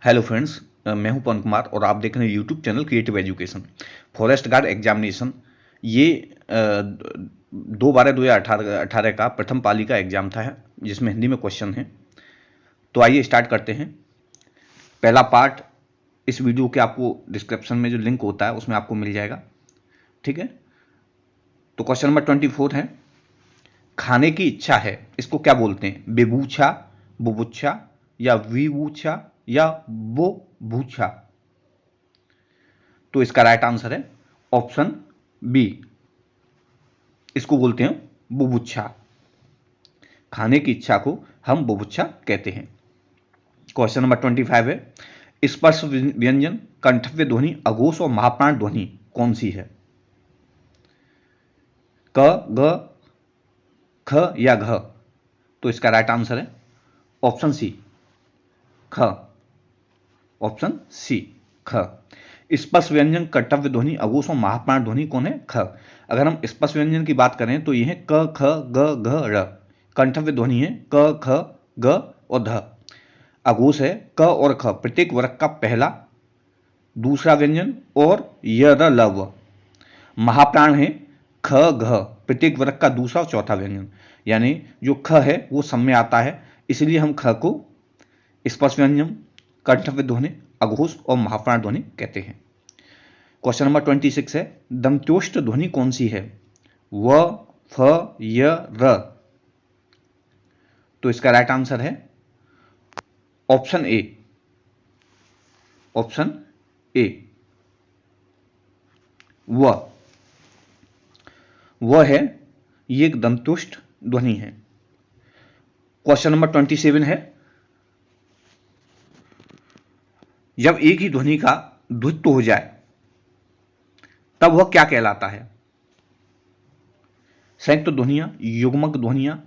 Hello friends, मैं हूं पवन कुमार और आप देख रहे हैं YouTube channel creative education. Forest guard examination ये 2/12/2018 का प्रथम पाली का एग्जाम था, जिसमें हिंदी में क्वेश्चन है। तो आइए स्टार्ट करते हैं। पहला पार्ट इस वीडियो के आपको डिस्क्रिप्शन में जो लिंक होता है उसमें आपको मिल जाएगा, ठीक है। तो क्वेश्चन नंबर 24 है, खाने की इच्छा है, इसको क्या बोलते हैं? बेबूछा, बुबुच्छा या विवूछा या वो भूछा? तो इसका राइट आंसर है ऑप्शन बी, इसको बोलते हैं बुभुक्षा। खाने की इच्छा को हम बुभुक्षा कहते हैं। क्वेश्चन नंबर 25 है, स्पर्श व्यंजन, कंठव्य ध्वनि, अघोष और महाप्राण ध्वनि कौन सी है? क, ग, ख या घ? तो इसका राइट आंसर है ऑप्शन सी, ख। ऑप्शन सी, ख। स्पर्श व्यंजन, कर्तव्य ध्वनि, अघोष और महाप्राण ध्वनि कौन है? ख। अगर हम स्पर्श व्यंजन की बात करें तो ये है क, ख, ग, घ, र। कंठव्य ध्वनि है क, ख, ग और ध। अघोष है क और ख, प्रत्येक वर्ग का पहला दूसरा व्यंजन और य, र, ल, व। महाप्राण है ख, घ, प्रत्येक वर्ग का दूसरा और चौथा व्यंजन। यानी जो ख है वो सम में आता है, इसलिए हम ख को स्पर्श व्यंजन, कंठव्य ध्वनि, अघोष और महाप्राण ध्वनि कहते हैं। क्वेश्चन नंबर 26 है, दंत्योष्ठ ध्वनि कौन सी है? व, फ, य, र। तो इसका राइट आंसर है ऑप्शन ए, ऑप्शन ए, व है, ये एक दंतुष्ट ध्वनि है। क्वेश्चन नंबर 27 है, जब एक ही ध्वनि का द्वित्व हो जाए तब वह क्या कहलाता है? संयुक्त ध्वनियां, युग्मक ध्वनियां,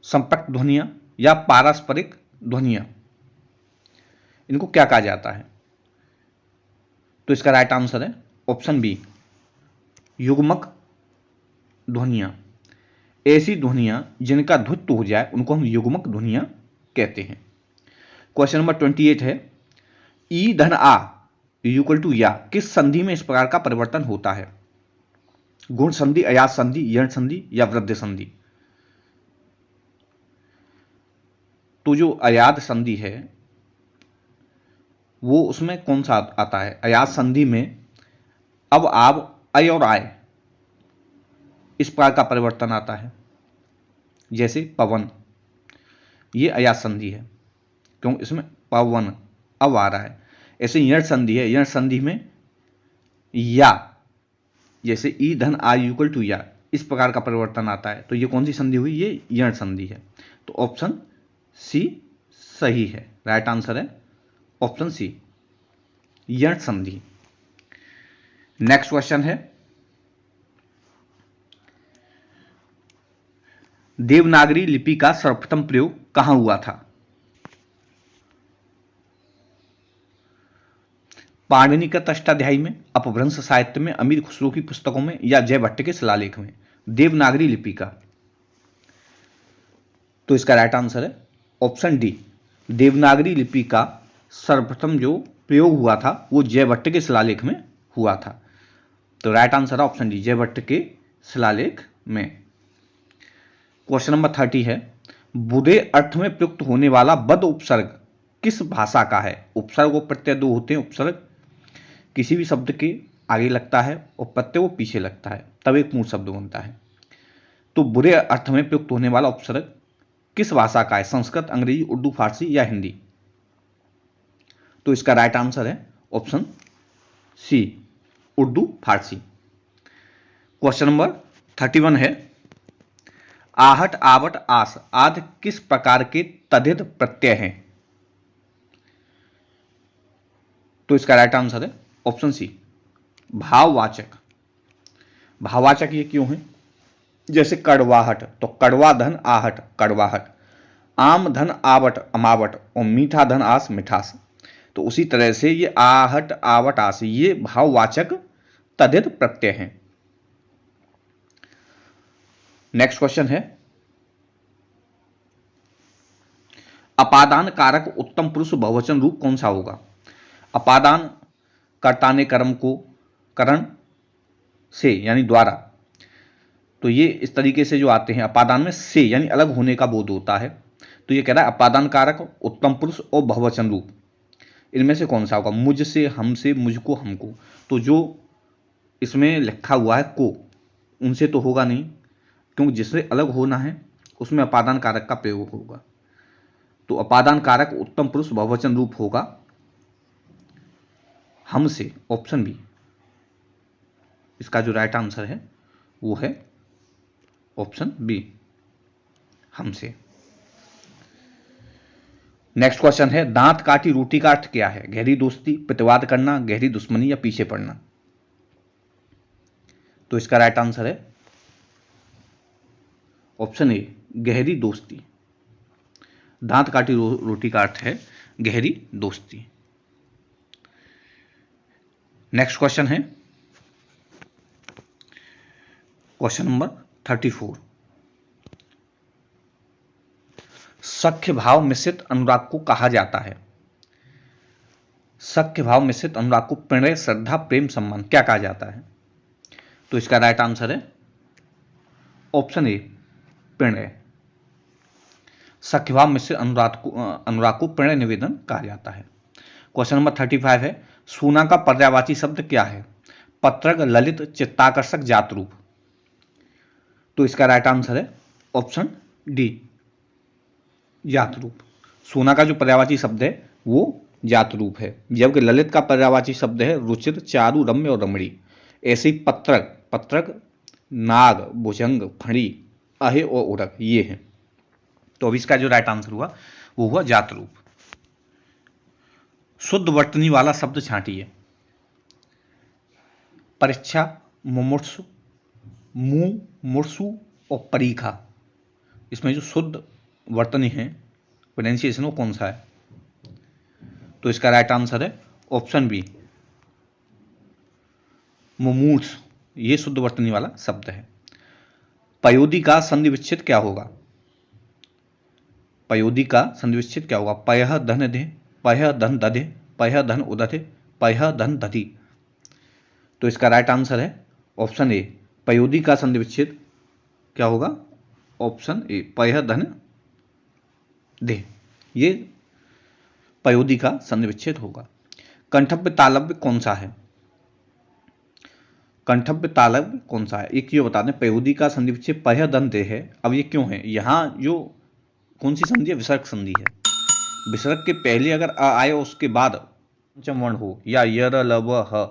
संपर्क ध्वनियां या पारस्परिक ध्वनियां, इनको क्या कहा जाता है? तो इसका राइट आंसर है ऑप्शन बी, युग्मक ध्वनियां। ऐसी ध्वनियां जिनका द्वित्व हो जाए उनको हम युग्मक ध्वनियां कहते हैं। क्वेश्चन नंबर 28 है, ई धन आ इक्वल टू या किस संधि में इस प्रकार का परिवर्तन होता है? गुण संधि, अयाज संधि, यण संधि या वृद्धि संधि? तो जो अयाद संधि है वो उसमें कौन सा आता है? अयाज संधि में अब, आब, अय और आय इस प्रकार का परिवर्तन आता है। जैसे पवन, ये अयाज संधि है क्यों, इसमें पवन अब आ रहा है। ऐसे यण संधि है, यण संधि में या, जैसे ई धन आ इक्वल टू या, इस प्रकार का परिवर्तन आता है। तो ये कौन सी संधि हुई? ये यण संधि है। तो ऑप्शन सी सही है, राइट आंसर है ऑप्शन सी, यण संधि। नेक्स्ट क्वेश्चन है, देवनागरी लिपि का सर्वप्रथम प्रयोग कहां हुआ था? पाणिनिकत अष्टाध्यायी में, अपभ्रंश साहित्य में, अमीर खुसरो की पुस्तकों में या जयभट्ट के शिलालेख में? देवनागरी लिपि का, तो इसका राइट आंसर है ऑप्शन डी, देवनागरी लिपि का सर्वप्रथम जो प्रयोग हुआ था वो जयभट्ट के शिलालेख में हुआ था। तो राइट आंसर है ऑप्शन डी, जयभट्ट के शिलालेख में। क्वेश्चन नंबर 30 है, बुधे अर्थ में प्रयुक्त होने वाला बद उपसर्ग किस भाषा का है? उपसर्ग और प्रत्यय दो होते हैं। उपसर्ग किसी भी शब्द के आगे लगता है और प्रत्यय वो पीछे लगता है, तब एक मूल शब्द बनता है। तो बुरे अर्थ में प्रयुक्त होने वाला उपसर्ग किस भाषा का है? संस्कृत, अंग्रेजी, उर्दू, फारसी या हिंदी? तो इसका राइट आंसर है ऑप्शन सी, उर्दू, फारसी। क्वेश्चन नंबर 31 है, आहट, आवट, आस आदि किस प्रकार के तद्धित प्रत्यय हैं? तो इसका राइट आंसर है ऑप्शन सी, भाववाचक। भाववाचक ये क्यों है? जैसे कड़वाहट, तो कड़वा धन आहट, कड़वाहट। आम धन आवट, अमावट और मीठा धन आस, मिठास। तो उसी तरह से ये आहट, आवट, आस ये भाववाचक तद्धित प्रत्यय हैं। नेक्स्ट क्वेश्चन है, अपादान कारक उत्तम पुरुष बहुवचन रूप कौन सा होगा? अपादान कर्ता ने कर्म को करण से यानी द्वारा, तो ये इस तरीके से जो आते हैं अपादान में से यानी अलग होने का बोध होता है। तो ये कह रहा है अपादान कारक उत्तम पुरुष और बहुवचन रूप इनमें से कौन सा होगा? मुझसे, हमसे, मुझको, हमको। तो जो इसमें लिखा हुआ है को, उनसे तो होगा नहीं, क्योंकि जिससे अलग होना है उसमें अपादान कारक का प्रयोग होगा। तो अपादान कारक उत्तम पुरुष बहुवचन रूप होगा हमसे, ऑप्शन बी। इसका जो राइट आंसर है वो है ऑप्शन बी, हमसे। नेक्स्ट क्वेश्चन है दांत काटी रोटी का अर्थ क्या है? गहरी दोस्ती, प्रतिवाद करना, गहरी दुश्मनी या पीछे पड़ना। तो इसका राइट आंसर है ऑप्शन ए, गहरी दोस्ती। दांत काटी रोटी का अर्थ है गहरी दोस्ती। नेक्स्ट क्वेश्चन है क्वेश्चन नंबर 34। सख्य भाव मिश्रित अनुराग को कहा जाता है? सख्य भाव मिश्रित अनुराग को प्रणय, श्रद्धा, प्रेम, सम्मान क्या कहा जाता है? तो इसका राइट आंसर है ऑप्शन ए, प्रणय। सख्य भाव मिश्रित अनुराग को प्रणय निवेदन कहा जाता है। क्वेश्चन नंबर 35 है सूना का पर्यायवाची शब्द क्या है? पत्रक, ललित, चित्ताकर्षक, जात रूप। तो इसका राइट आंसर है ऑप्शन डी, जात रूप। सूना का जो पर्यायवाची शब्द है वो जात रूप है, जबकि ललित का पर्यायवाची शब्द है रुचिर, चारु, रम्य और रमणी। ऐसे ही पत्रक, पत्रक, नाग, भुजंग, फणी, अहे और उरक ये हैं। तो अब इसका जो राइट आंसर हुआ वो हुआ जात रूप। शुद्ध वर्तनी वाला शब्द छांटिए। परीक्षा, मुमुक्षु, मुमूर्षु और परीक्षा। इसमें जो शुद्ध वर्तनी है प्रोनाउंसिएशन वो कौन सा है? तो इसका राइट आंसर है ऑप्शन बी, मुमूर्ष। ये शुद्ध वर्तनी वाला शब्द है। पयोदी का संधि विच्छेद क्या होगा? पयोदी का संधि विच्छेद क्या होगा? पयः धन दे, पयः धन दधे, पयः धन उदधे, पयः धन दधि। तो इसका राइट आंसर है ऑप्शन ए, पयोदी का संधि विच्छेद क्या होगा? ऑप्शन ए, पयः धन दे। ये पयोदी का संधि विच्छेद होगा। कंठव्य तालव्य कौन सा है? कंठव्य तालव्य कौन सा है? एक ये बता दें, पयोदी का संधि विच्छेद पयः धन दे है। अब ये क्यों है? यहाँ जो कौन सी संधि है? विसर्ग संधि है। विसर्ग के पहले अगर अ आए उसके बाद पंचम वर्ण हो या यर, ल, व, ह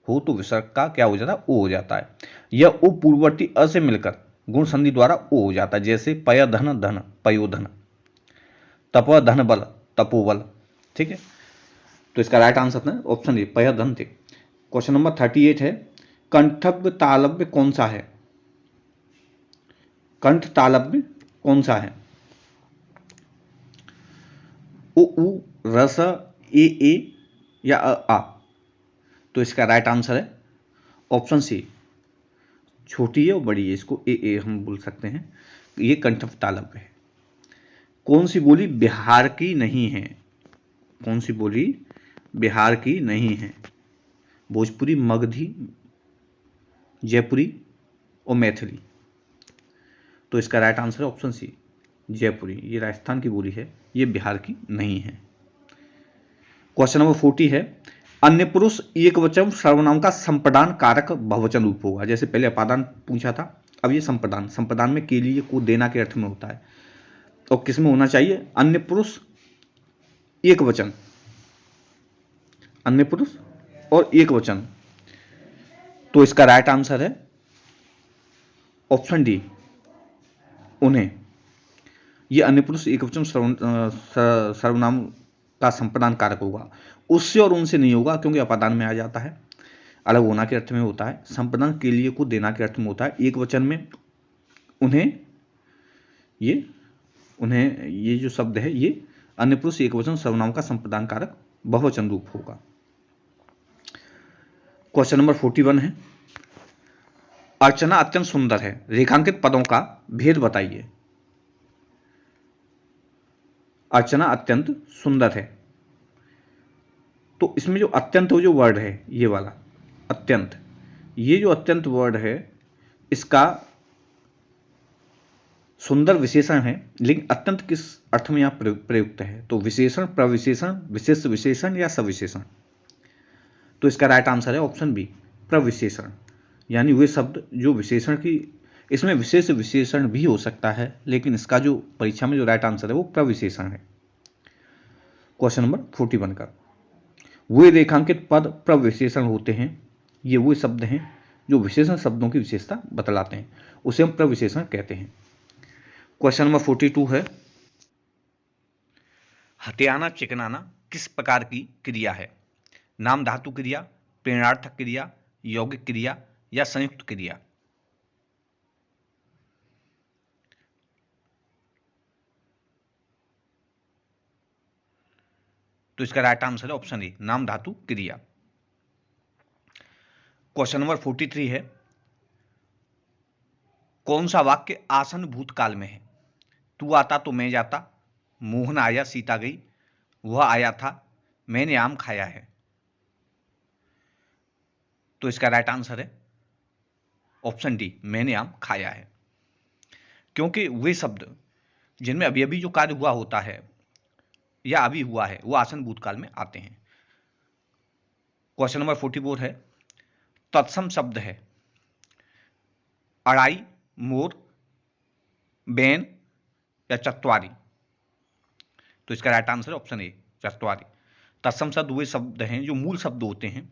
हो तो विसर्ग का क्या हो जाता है? ओ हो जाता है। यह ओ पूर्ववर्ती अ से मिलकर गुण संधि द्वारा ओ हो जाता है। जैसे पय धन धन, पयोधन, तप धन बल, तपोबल। ठीक है, तो इसका राइट आंसर है ऑप्शन ए, पय धन थे। क्वेश्चन नंबर 38 है कंठव्य तालव्य कौन सा है? कंठ तालव्य कौन सा है? उ उ, रस, ए या आ? तो इसका राइट आंसर है ऑप्शन सी, छोटी है और बड़ी है, इसको ए हम बोल सकते हैं। ये कंठस्थ तालव्य है। कौन सी बोली बिहार की नहीं है? कौन सी बोली बिहार की नहीं है? भोजपुरी, मगधी, जयपुरी और मैथिली। तो इसका राइट आंसर है ऑप्शन सी, जयपुरी। ये राजस्थान की बोली है, ये बिहार की नहीं है। क्वेश्चन नंबर 40 है अन्य पुरुष एक वचन सर्वनाम का संप्रदान कारक बहुवचन रूप होगा। जैसे पहले अपादान पूछा था, अब ये संप्रदान। संप्रदान में के लिए को देना के अर्थ में होता है। और किस में होना चाहिए? अन्य पुरुष एक वचन, अन्य पुरुष और एक वचन। तो इसका राइट आंसर है ऑप्शन डी, उन्हें। ये अन्य पुरुष एक वचन सर्वनाम का संप्रदान कारक होगा। उससे और उनसे नहीं होगा, क्योंकि अपादान में आ जाता है, अलग होना के अर्थ में होता है। संप्रदान के लिए को देना के अर्थ में होता है। एक वचन में उन्हें, ये जो शब्द है ये अन्य पुरुष एक वचन सर्वनाम का संप्रदान कारक बहुवचन रूप होगा। क्वेश्चन नंबर 41 है अर्चना अत्यंत सुंदर है, रेखांकित पदों का भेद बताइए। अर्चना अत्यंत सुंदर है। तो इसमें जो अत्यंत जो वर्ड है, ये वाला अत्यंत, ये जो अत्यंत वर्ड है इसका सुंदर विशेषण है, लेकिन अत्यंत किस अर्थ में यहाँ प्रयुक्त है? तो विशेषण, प्रविशेषण, विशेष विशेषण या सविशेषण? तो इसका राइट आंसर है ऑप्शन बी, प्रविशेषण। यानी वे शब्द जो विशेषण की, इसमें विशेष विशेषण भी हो सकता है, लेकिन इसका जो परीक्षा में जो राइट आंसर है वो प्रविशेषण है। क्वेश्चन नंबर 41 का, वे रेखांकित पद प्रविशेषण होते हैं। ये वो शब्द हैं जो विशेषण शब्दों की विशेषता बतलाते हैं, उसे हम प्रविशेषण कहते हैं। क्वेश्चन नंबर 42 है, हथियाना चिकनाना किस प्रकार की क्रिया है? नाम धातु क्रिया, प्रेरणार्थक क्रिया, यौगिक क्रिया या संयुक्त क्रिया? तो इसका राइट आंसर है ऑप्शन ए, नाम धातु क्रिया। क्वेश्चन नंबर 43 है, कौन सा वाक्य आसन भूतकाल में है? तू आता तो मैं जाता, मोहन आया सीता गई, वह आया था मैंने आम खाया है। तो इसका राइट आंसर है ऑप्शन डी, मैंने आम खाया है। क्योंकि वे शब्द जिनमें अभी अभी जो कार्य हुआ होता है या अभी हुआ है वो आसन भूतकाल में आते हैं। क्वेश्चन नंबर 44 है, तत्सम शब्द है अड़ाई, मोर, बैन या चतवारी? तो इसका राइट आंसर है ऑप्शन ए, चतवारी। तत्सम शब्द वे शब्द हैं जो मूल शब्द होते हैं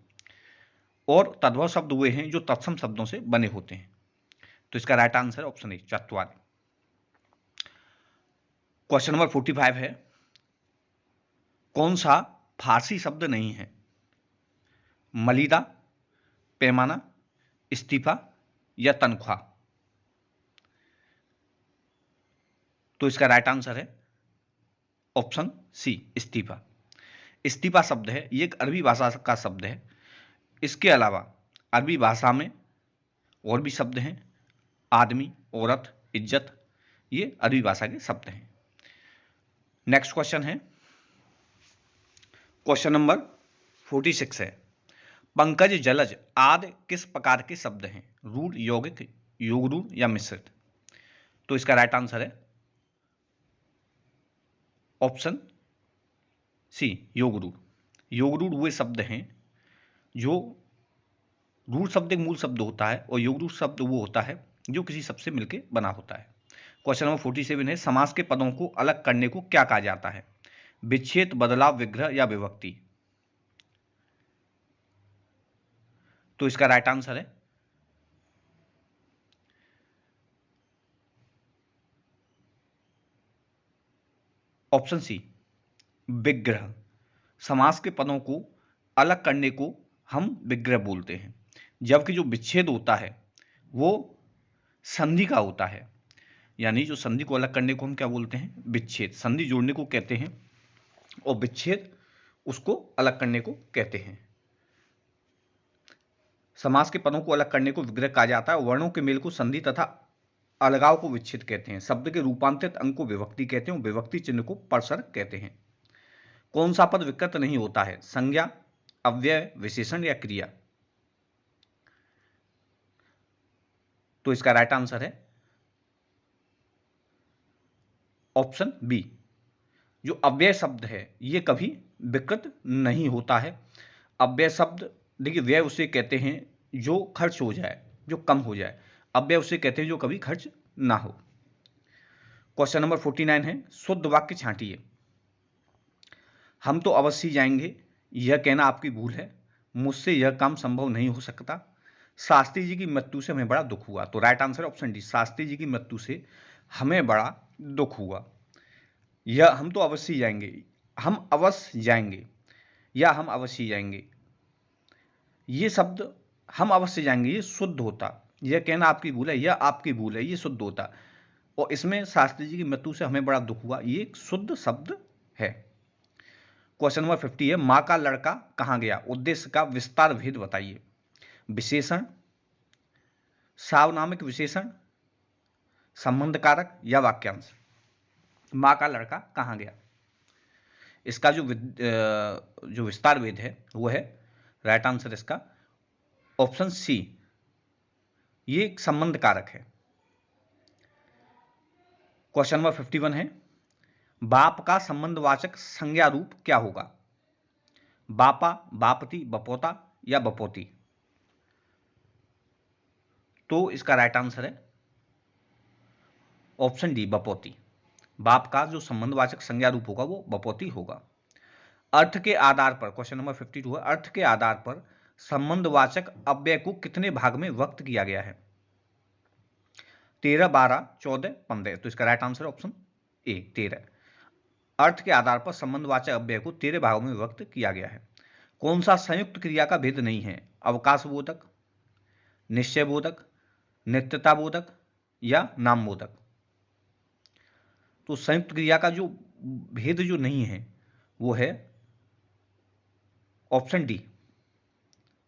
और तद्भव शब्द वे हैं जो तत्सम शब्दों से बने होते हैं। तो इसका राइट आंसर है ऑप्शन ए, चतवारी। क्वेश्चन नंबर 45 है, कौन सा फारसी शब्द नहीं है? मलिदा, पैमाना, इस्तीफा या तनख्वाह? तो इसका राइट आंसर है ऑप्शन सी, इस्तीफा। इस्तीफा शब्द है ये एक अरबी भाषा का शब्द है। इसके अलावा अरबी भाषा में और भी शब्द हैं, आदमी, औरत, इज्जत, ये अरबी भाषा के शब्द हैं। नेक्स्ट क्वेश्चन है, क्वेश्चन नंबर 46 है, पंकज, जलज आदि किस प्रकार के शब्द हैं? रूढ़, यौगिक, योगरूढ़ या मिश्रित? तो इसका राइट आंसर है ऑप्शन सी, योगरूढ़। योगरूढ़ वे शब्द हैं जो, रूढ़ शब्द एक मूल शब्द होता है और योगरूढ़ शब्द वो होता है जो किसी शब्द से मिलकर बना होता है। क्वेश्चन नंबर 47 है, समास के पदों को अलग करने को क्या कहा जाता है? विच्छेद, बदलाव, विग्रह या विभक्ति? तो इसका राइट आंसर है ऑप्शन सी, विग्रह। समास के पदों को अलग करने को हम विग्रह बोलते हैं, जबकि जो विच्छेद होता है वो संधि का होता है। यानी जो संधि को अलग करने को हम क्या बोलते हैं? विच्छेद। संधि जोड़ने को कहते हैं और विच्छेद उसको अलग करने को कहते हैं। समास के पदों को अलग करने को विग्रह कहा जाता है। वर्णों के मेल को संधि तथा अलगाव को विच्छेद कहते हैं। शब्द के रूपांतरित अंग को विभक्ति कहते हैं और विभक्ति चिन्ह को परसर्ग कहते हैं। कौन सा पद विकृत नहीं होता है? संज्ञा, अव्यय, विशेषण या क्रिया? तो इसका राइट आंसर है ऑप्शन बी, जो अव्यय शब्द है ये कभी विकृत नहीं होता है। अव्यय शब्द, देखिए व्यय उसे कहते हैं जो खर्च हो जाए, जो कम हो जाए। अव्यय उसे कहते हैं जो कभी खर्च ना हो। क्वेश्चन नंबर 49 है, शुद्ध वाक्य छांटिए। हम तो अवश्य जाएंगे, यह कहना आपकी भूल है, मुझसे यह काम संभव नहीं हो सकता, शास्त्री जी की मृत्यु से हमें बड़ा दुख हुआ। तो right answer option D, Shastri ji की मृत्यु से हमें बड़ा दुख हुआ। यह हम तो अवश्य जाएंगे, हम अवश्य जाएंगे या हम अवश्य जाएंगे, ये शब्द हम अवश्य जाएंगे ये शुद्ध होता, यह कहना आपकी भूल है, यह आपकी भूल है, ये शुद्ध होता। और इसमें शास्त्री जी की मृत्यु से हमें बड़ा दुख हुआ, ये एक शुद्ध शब्द है। क्वेश्चन नंबर 50 है, मां का लड़का कहां गया? उद्देश्य का विस्तार भेद बताइए। विशेषण, सार्वनामिक विशेषण, संबंध कारक या वाक्यांश? मां का लड़का कहां गया? इसका जो विस्तार वेद है वो है, राइट आंसर इसका ऑप्शन सी, ये एक संबंध कारक है। क्वेश्चन नंबर 51 है, बाप का संबंधवाचक संज्ञा रूप क्या होगा? बापा, बापती, बपोता या बपोती? तो इसका राइट आंसर है ऑप्शन डी, बपोती। बाप का जो संबंधवाचक संज्ञा रूप होगा वो बपोती होगा। अर्थ के आधार पर, क्वेश्चन नंबर 52 है, अर्थ के आधार पर संबंधवाचक अव्यय को कितने भाग में व्यक्त किया गया है? 13, 12, 14, 15। तो इसका राइट आंसर ऑप्शन ए, 13। अर्थ के आधार पर संबंधवाचक अव्यय को 13 भागों में व्यक्त किया गया है। कौन सा संयुक्त क्रिया का भेद नहीं है? अवकाश बोधक, निश्चय बोधक, नित्यता बोधक या नाम बोधक? तो संयुक्त क्रिया का जो भेद जो नहीं है वो है ऑप्शन डी,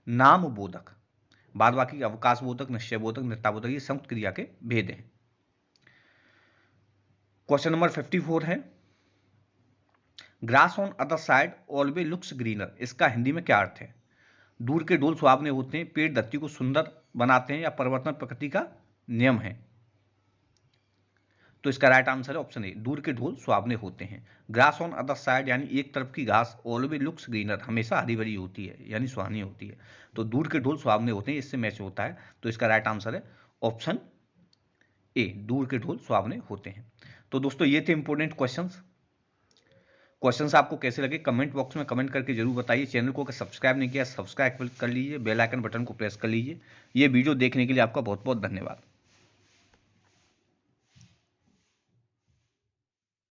नाम बोधक। बाद बाकी अवकाश बोधक, निश्चय बोधक, नित्यता बोधक ये संयुक्त क्रिया के भेद हैं। क्वेश्चन नंबर 54 है, grass on other side always looks greener, इसका हिंदी में क्या अर्थ है? दूर के ढोल सुहावने होते हैं, पेड़ धरती को सुंदर बनाते हैं या परिवर्तन प्रकृति का नियम है? तो इसका राइट आंसर है ऑप्शन ए, दूर के ढोल सुहावने होते हैं। ग्रास ऑन अदर साइड यानी एक तरफ की घास ऑलवेज लुक्स ग्रीनर, हमेशा हरी भरी होती है यानी सुहानी होती है। तो दूर के ढोल सुहावने होते हैं, इससे मैच होता है। तो इसका राइट आंसर है ऑप्शन ए, दूर के ढोल सुहावने होते हैं। तो दोस्तों ये थे इंपॉर्टेंट क्वेश्चंस आपको कैसे लगे कमेंट बॉक्स में कमेंट करके जरूर बताइए। चैनल को अगर सब्सक्राइब नहीं किया सब्सक्राइब कर लीजिए, बेल आइकन बटन को प्रेस कर लीजिए। ये वीडियो देखने के लिए आपका बहुत बहुत धन्यवाद।